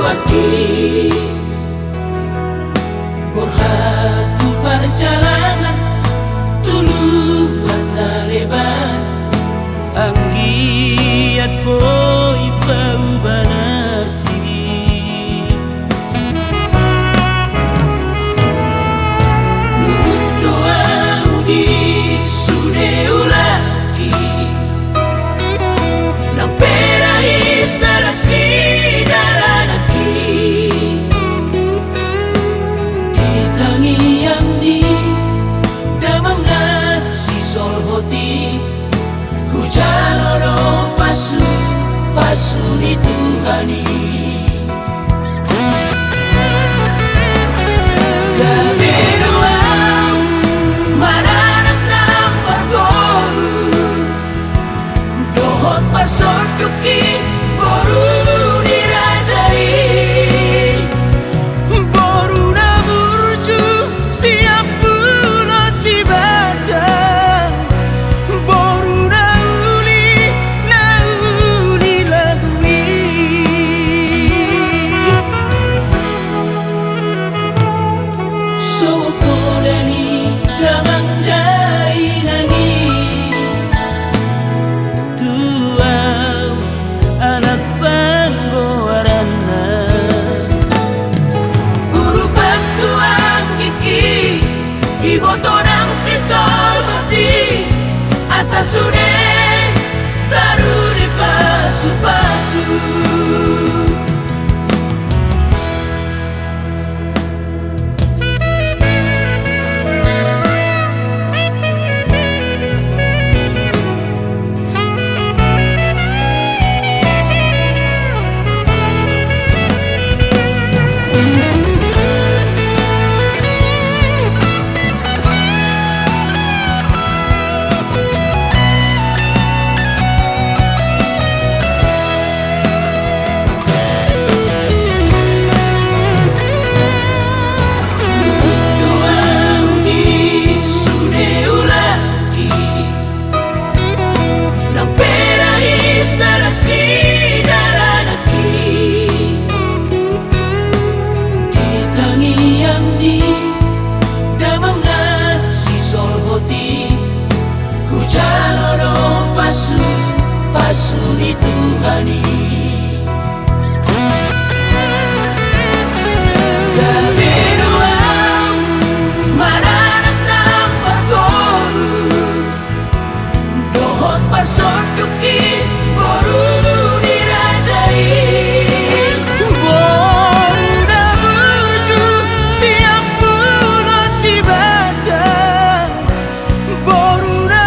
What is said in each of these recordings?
aki Borhatu perjalanan tuluhan taleban Anggiat boy bau banasi Nuhun doang di sudeulaki Nang perahis dalasi dalanaki Ditangi yang di damangan si solhoti Hujalono pasu pasu ni Tuhani Kabedoang maranak ng barboru Dohot pasod yuki boru dirajai Boru na burju siap pula si badan Boru na uli lagui So kolani lamang dai nangi Tuau anak panggoarana Urupan tuang iki Iboto ng si solhoti Asa sune taru di pasu-pasu Pasu ni Tuhani Kabedoang maranak ng barboru Dohot pasod yuki boru dirajai Boru na burju siap pula si badan Boru na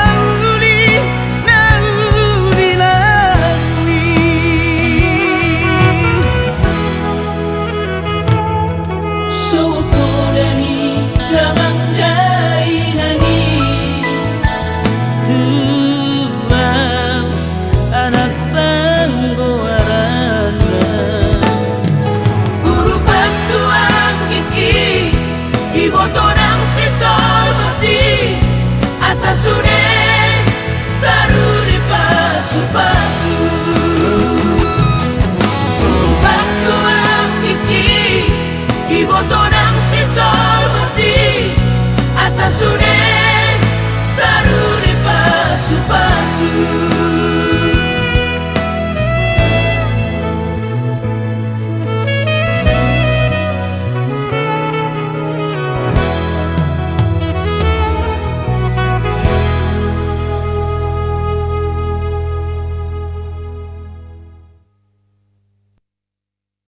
uli lagui So